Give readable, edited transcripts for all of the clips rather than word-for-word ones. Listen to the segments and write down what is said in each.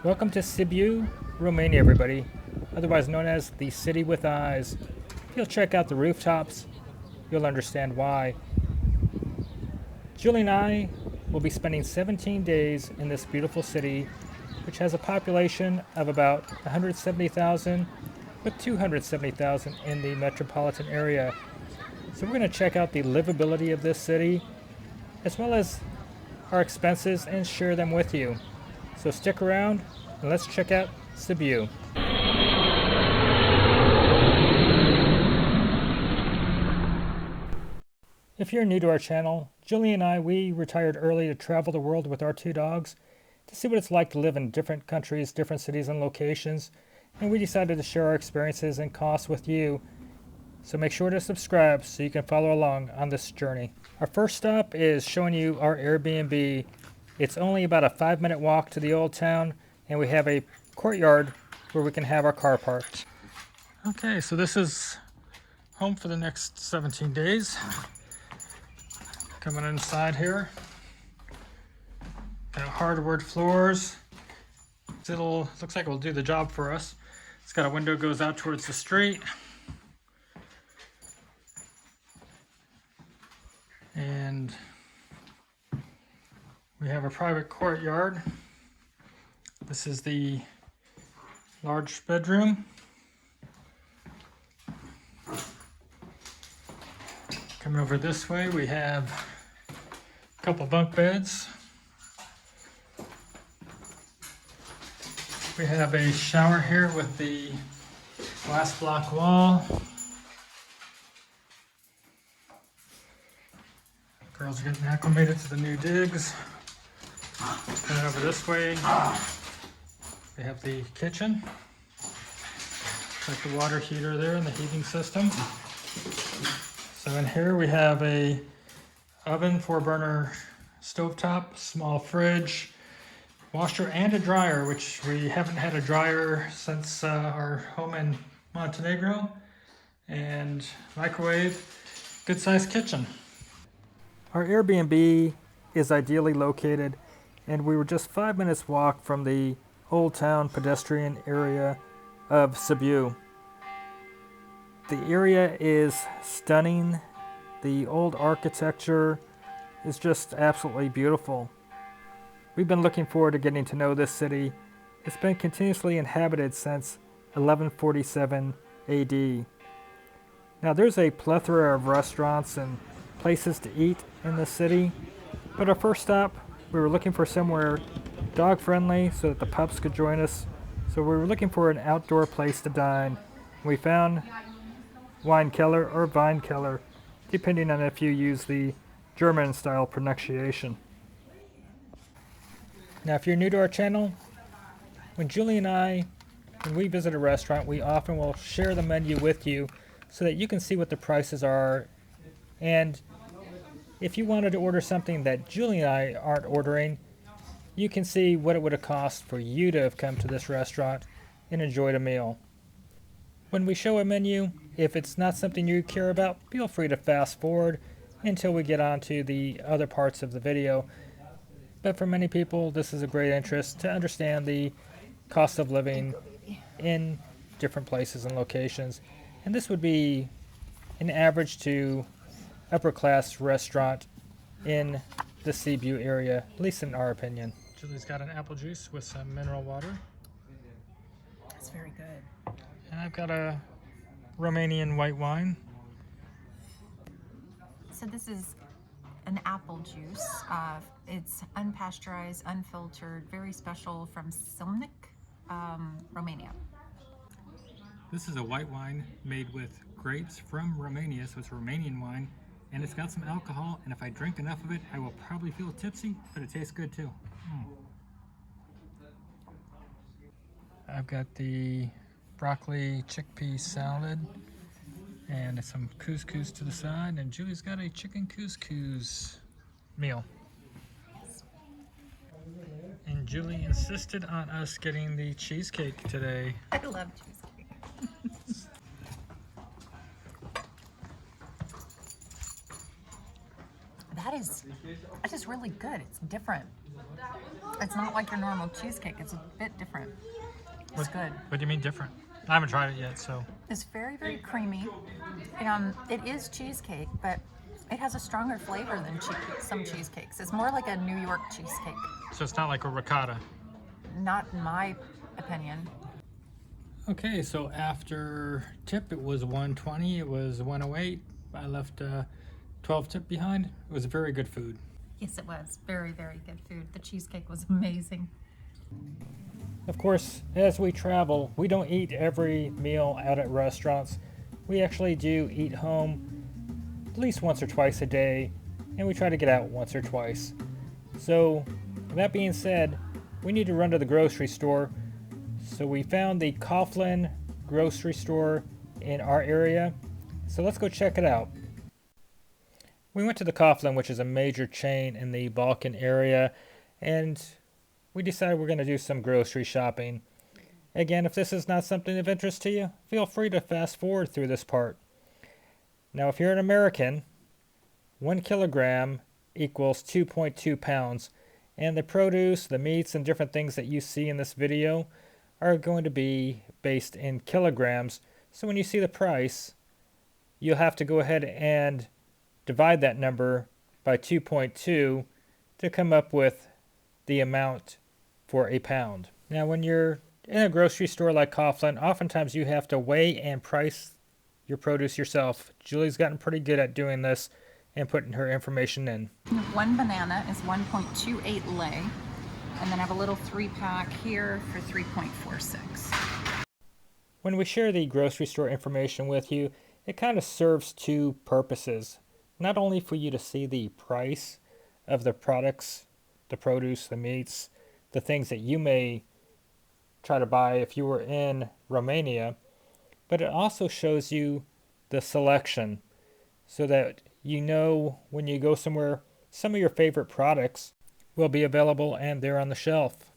Welcome to Sibiu, Romania, everybody, otherwise known as the City with Eyes. If you'll check out the rooftops, you'll understand why. Julie and I will be spending 17 days in this beautiful city, which has a population of about 170,000, with 270,000 in the metropolitan area. So we're going to check out the livability of this city, as well as our expenses, and share them with you. So stick around and let's check out Sibiu. If you're new to our channel, Julie and I, we retired early to travel the world with our two dogs to see what it's like to live in different countries, different cities and locations, and we decided to share our experiences and costs with you. So make sure to subscribe so you can follow along on this journey. Our first stop is showing you our Airbnb. It's only about a 5-minute walk to the old town, and we have a courtyard where we can have our car parked. Okay, so this is home for the next 17 days. Coming inside here, got hardwood floors. Looks like it will do the job for us. It's got a window that goes out towards the street. And we have a private courtyard. This is the large bedroom. Coming over this way, we have a couple bunk beds. We have a shower here with the glass block wall. Girls are getting acclimated to the new digs. Coming over this way, we have the kitchen. Like the water heater there and the heating system. So in here we have a oven, 4-burner stovetop, small fridge, washer and a dryer, which we haven't had a dryer since our home in Montenegro, and microwave, good sized kitchen. Our Airbnb is ideally located, and we were just 5 minutes walk from the Old Town pedestrian area of Sibiu. The area is stunning. The old architecture is just absolutely beautiful. We've been looking forward to getting to know this city. It's been continuously inhabited since 1147 AD. Now there's a plethora of restaurants and places to eat in the city, but our first stop, we were looking for somewhere dog friendly so that the pups could join us. So we were looking for an outdoor place to dine. We found Weinkeller or Weinkeller, depending on if you use the German style pronunciation. Now if you're new to our channel, when Julie and I, when we visit a restaurant, we often will share the menu with you so that you can see what the prices are. And if you wanted to order something that Julie and I aren't ordering, you can see what it would have cost for you to have come to this restaurant and enjoyed a meal. When we show a menu, if it's not something you care about, feel free to fast forward until we get on to the other parts of the video. But for many people, this is a great interest to understand the cost of living in different places and locations. And this would be an average to upper class restaurant in the Sibiu area, at least in our opinion. Julie's got an apple juice with some mineral water. That's very good. And I've got a Romanian white wine. So this is an apple juice. It's unpasteurized, unfiltered, very special from Silnic, Romania. This is a white wine made with grapes from Romania, so it's Romanian wine, and it's got some alcohol, and if I drink enough of it, I will probably feel tipsy, but it tastes good too. I've got the broccoli chickpea salad and some couscous to the side, and Julie's got a chicken couscous meal. And Julie insisted on us getting the cheesecake today. I love cheesecake. That is really good. It's different. It's not like your normal cheesecake. It's a bit different. It's good. What do you mean different? I haven't tried it yet, so. It's very, very creamy. It is cheesecake, but it has a stronger flavor than some cheesecakes. It's more like a New York cheesecake. So it's not like a ricotta. Not in my opinion. Okay, so after tip, it was 120, it was 108. I left 12 tip behind. It was very good food. Yes, it was. Very, very good food. The cheesecake was amazing. Of course, as we travel, we don't eat every meal out at restaurants. We actually do eat home at least once or twice a day, and we try to get out once or twice. So, that being said, we need to run to the grocery store. So we found the Coughlin grocery store in our area. So let's go check it out. We went to the Coughlin, which is a major chain in the Balkan area, and we decided we're going to do some grocery shopping. Again, if this is not something of interest to you, feel free to fast forward through this part. Now, if you're an American, 1 kilogram equals 2.2 pounds, and the produce, the meats, and different things that you see in this video are going to be based in kilograms. So when you see the price, you'll have to go ahead and divide that number by 2.2 to come up with the amount for a pound. Now, when you're in a grocery store like Coughlin, oftentimes you have to weigh and price your produce yourself. Julie's gotten pretty good at doing this and putting her information in. One banana is 1.28 lei, and then I have a little 3-pack here for 3.46. When we share the grocery store information with you, it kind of serves two purposes. Not only for you to see the price of the products, the produce, the meats, the things that you may try to buy if you were in Romania, but it also shows you the selection so that you know when you go somewhere, some of your favorite products will be available and they're on the shelf.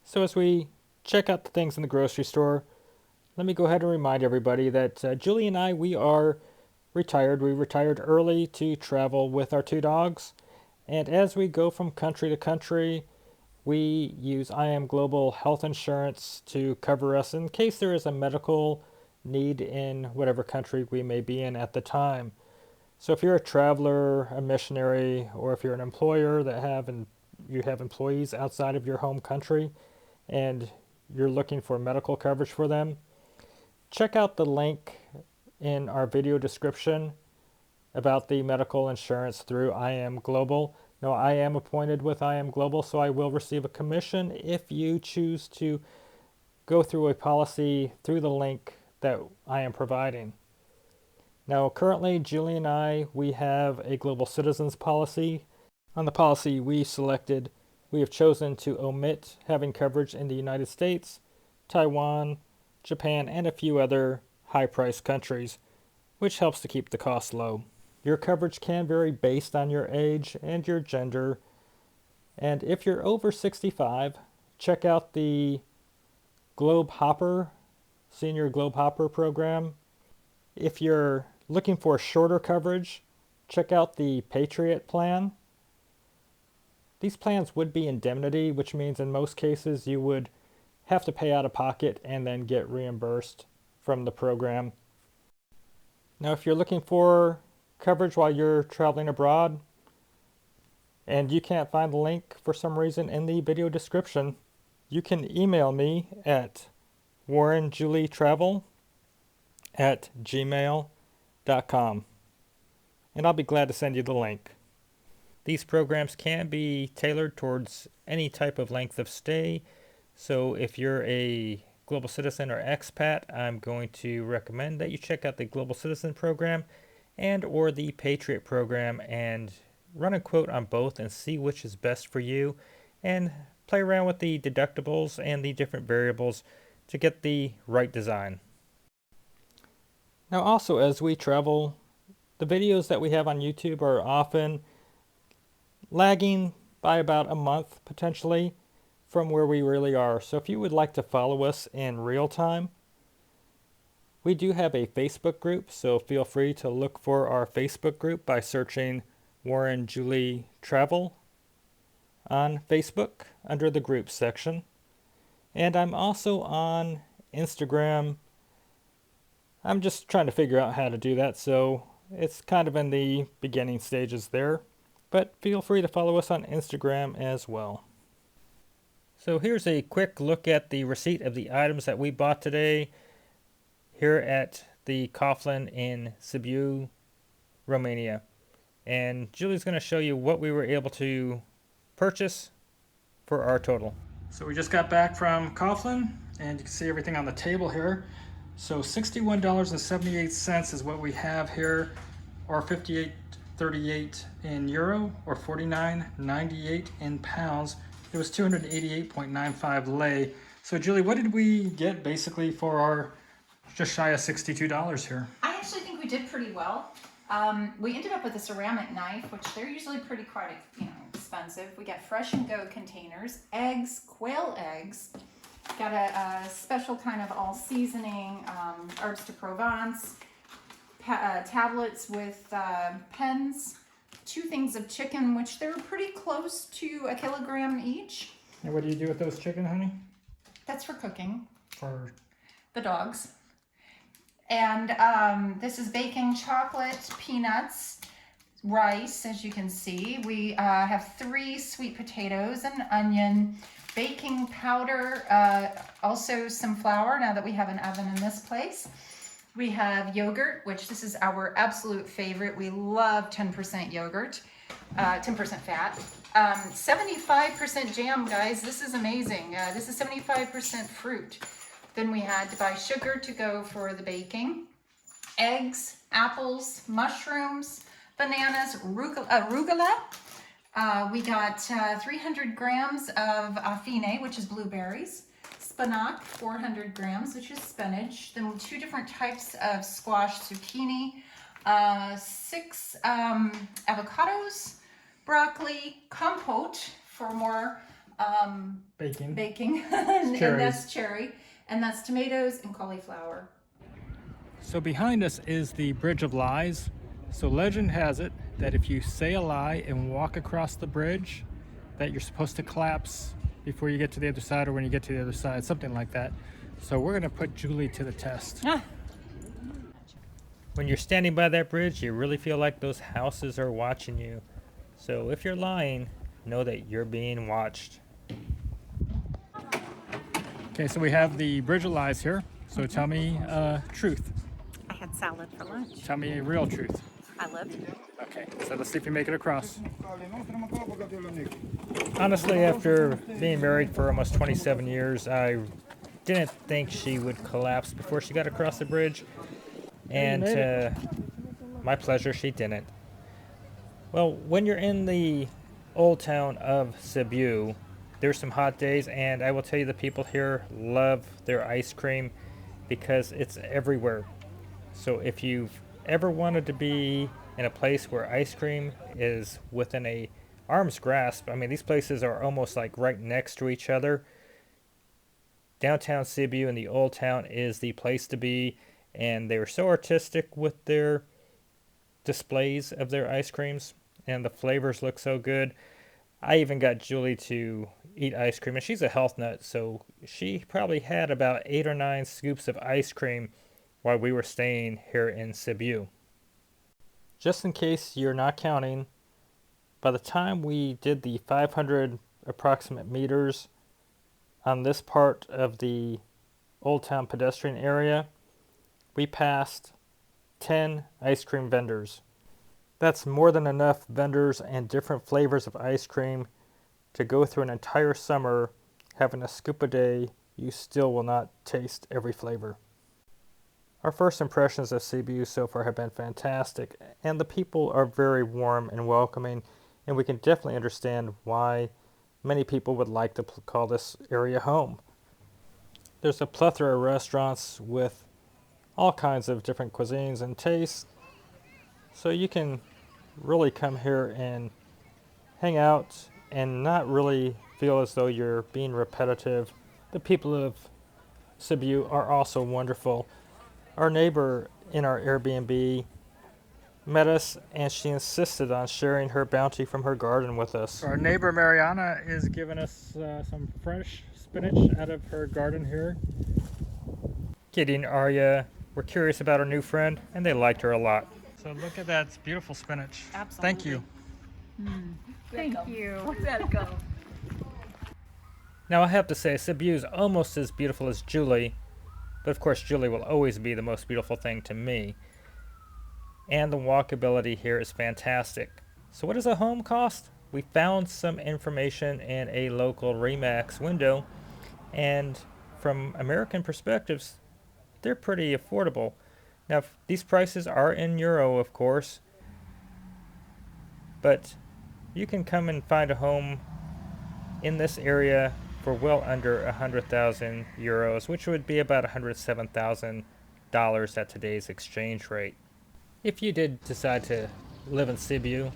So as we check out the things in the grocery store, let me go ahead and remind everybody that Julie and I, we are retired. We retired early to travel with our two dogs. And as we go from country to country, we use IAM Global Health Insurance to cover us in case there is a medical need in whatever country we may be in at the time. So if you're a traveler, a missionary, or if you're an employer you have employees outside of your home country and you're looking for medical coverage for them, check out the link in our video description about the medical insurance through IAM Global. Now, I am appointed with IAM Global, so I will receive a commission if you choose to go through a policy through the link that I am providing. Now, currently, Julie and I, we have a global citizens policy. On the policy we selected, we have chosen to omit having coverage in the United States, Taiwan, Japan, and a few other high-priced countries, which helps to keep the cost low. Your coverage can vary based on your age and your gender. And if you're over 65, check out the Globe Hopper, Senior Globe Hopper program. If you're looking for shorter coverage, check out the Patriot plan. These plans would be indemnity, which means in most cases you would have to pay out of pocket and then get reimbursed from the program. Now, if you're looking for coverage while you're traveling abroad and you can't find the link for some reason in the video description, you can email me at warrenjulietravel@gmail.com and I'll be glad to send you the link. These programs can be tailored towards any type of length of stay. So if you're a global citizen or expat, I'm going to recommend that you check out the Global Citizen program and or the Patriot program and run a quote on both and see which is best for you and play around with the deductibles and the different variables to get the right design. Now also, as we travel, the videos that we have on YouTube are often lagging by about a month potentially from where we really are. So if you would like to follow us in real time, we do have a Facebook group, so feel free to look for our Facebook group by searching Warren Julie Travel on Facebook under the groups section. And I'm also on Instagram. I'm just trying to figure out how to do that, so it's kind of in the beginning stages there. But feel free to follow us on Instagram as well. So here's a quick look at the receipt of the items that we bought today here at the Coughlin in Sibiu, Romania. And Julie's going to show you what we were able to purchase for our total. So we just got back from Coughlin, and you can see everything on the table here. So $61.78 is what we have here, or 58.38 in euro, or 49.98 in pounds. It was 288.95 lei. So Julie, what did we get basically for our just shy of $62 here? I actually think we did pretty well. We ended up with a ceramic knife, which they're usually pretty quite expensive. We got fresh and go containers, eggs, quail eggs. Got a special kind of all seasoning, herbs de Provence, tablets with pens, 2 things of chicken, which they're pretty close to a kilogram each. And what do you do with those chicken, honey? That's for cooking. For the dogs. And this is baking chocolate, peanuts, rice, as you can see. We have 3 sweet potatoes, an onion, baking powder, also some flour now that we have an oven in this place. We have yogurt, which this is our absolute favorite. We love 10% yogurt, 10% fat. 75% jam, guys. This is amazing. This is 75% fruit. Then we had to buy sugar to go for the baking, eggs, apples, mushrooms, bananas, arugula. We got 300 grams of affine, which is blueberries, spinach, 400 grams, which is spinach, then 2 different types of squash, zucchini, 6 avocados, broccoli, compote for more baking. And that's cherry, and that's tomatoes and cauliflower. So behind us is the Bridge of Lies. So legend has it that if you say a lie and walk across the bridge, that you're supposed to collapse before you get to the other side, or when you get to the other side, something like that. So we're gonna put Julie to the test. When you're standing by that bridge, you really feel like those houses are watching you. So if you're lying, know that you're being watched. Okay, so we have the Bridge of Lies here. So tell me truth. I had salad for lunch. Tell me a real truth. I lived here. Okay, so let's see if you make it across. Honestly, after being married for almost 27 years, I didn't think she would collapse before she got across the bridge. And to my pleasure, she didn't. Well, when you're in the old town of Sibiu, there's some hot days, and I will tell you the people here love their ice cream because it's everywhere. So if you've ever wanted to be in a place where ice cream is within a arm's grasp, I mean, these places are almost like right next to each other. Downtown Sibiu in the old town is the place to be, and they were so artistic with their displays of their ice creams, and the flavors look so good. I even got Julie to eat ice cream, and she's a health nut, so she probably had about 8 or 9 scoops of ice cream while we were staying here in Sibiu. Just in case you're not counting, by the time we did the 500 approximate meters on this part of the Old Town pedestrian area, we passed 10 ice cream vendors. That's more than enough vendors and different flavors of ice cream to go through an entire summer having a scoop a day. You still will not taste every flavor. Our first impressions of Sibiu so far have been fantastic, and the people are very warm and welcoming, and we can definitely understand why many people would like to call this area home. There's a plethora of restaurants with all kinds of different cuisines and tastes, so you can really come here and hang out and not really feel as though you're being repetitive. The people of Sibiu are also wonderful. Our neighbor in our Airbnb met us, and she insisted on sharing her bounty from her garden with us. Our neighbor Mariana is giving us some fresh spinach out of her garden here. Kitty and Arya were curious about our new friend, and they liked her a lot. So look at that, it's beautiful spinach. Absolutely. Thank you. Thank you. Welcome. Now I have to say, Sibiu is almost as beautiful as Julie, but of course Julie will always be the most beautiful thing to me. And the walkability here is fantastic. So what does a home cost? We found some information in a local Remax window, and from American perspectives, they're pretty affordable. Now these prices are in euro, of course, but you can come and find a home in this area for well under 100,000 euros, which would be about $107,000 at today's exchange rate. If you did decide to live in Sibiu,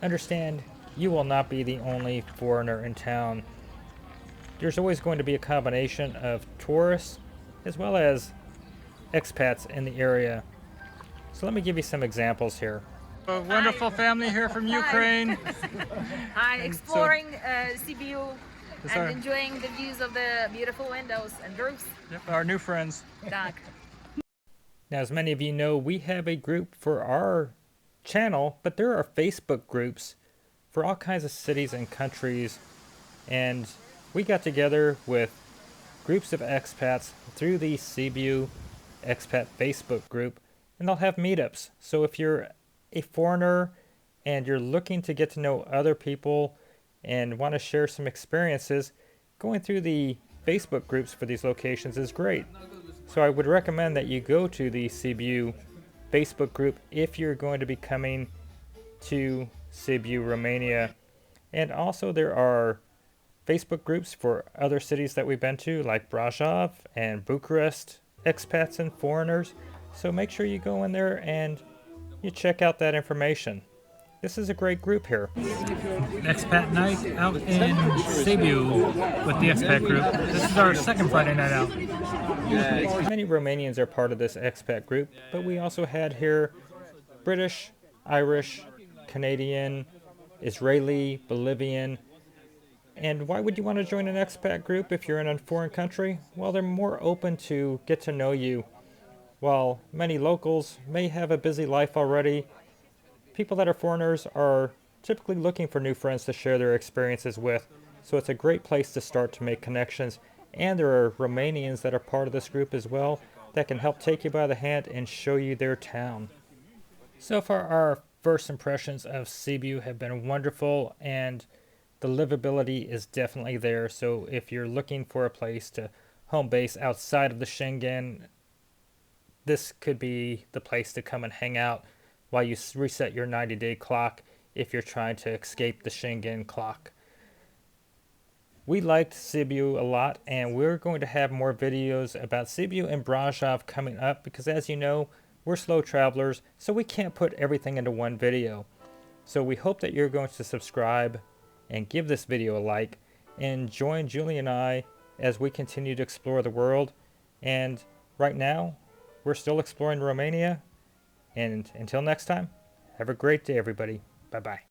understand you will not be the only foreigner in town. There's always going to be a combination of tourists as well as expats in the area. So let me give you some examples here. A wonderful family here from Ukraine. Hi, And exploring Sibiu Yes, and sir. enjoying the views of the beautiful windows and roofs. Yep, our new friends. Dank. Now, as many of you know, we have a group for our channel, but there are Facebook groups for all kinds of cities and countries, and we got together with groups of expats through the Sibiu Expat Facebook group, and they'll have meetups. So if you're a foreigner and you're looking to get to know other people and want to share some experiences, going through the Facebook groups for these locations is great. So I would recommend that you go to the Sibiu Facebook group if you're going to be coming to Sibiu, Romania. And also there are Facebook groups for other cities that we've been to, like Brasov and Bucharest, expats and foreigners. So make sure you go in there and you check out that information. This is a great group here. Expat night out in Sibiu with the expat group. This is our second Friday night out. Many Romanians are part of this expat group, but we also had here British, Irish, Canadian, Israeli, Bolivian. And why would you want to join an expat group if you're in a foreign country? Well, they're more open to get to know you. While many locals may have a busy life already, people that are foreigners are typically looking for new friends to share their experiences with. So it's a great place to start to make connections. And there are Romanians that are part of this group as well that can help take you by the hand and show you their town. So far, our first impressions of Sibiu have been wonderful, and the livability is definitely there. So if you're looking for a place to home base outside of the Schengen, this could be the place to come and hang out while you reset your 90-day clock if you're trying to escape the Schengen clock. We liked Sibiu a lot, and we're going to have more videos about Sibiu and Brasov coming up because, as you know, we're slow travelers, so we can't put everything into one video. So we hope that you're going to subscribe and give this video a like and join Julie and I as we continue to explore the world. And right now, we're still exploring Romania. And until next time, have a great day, everybody. Bye-bye.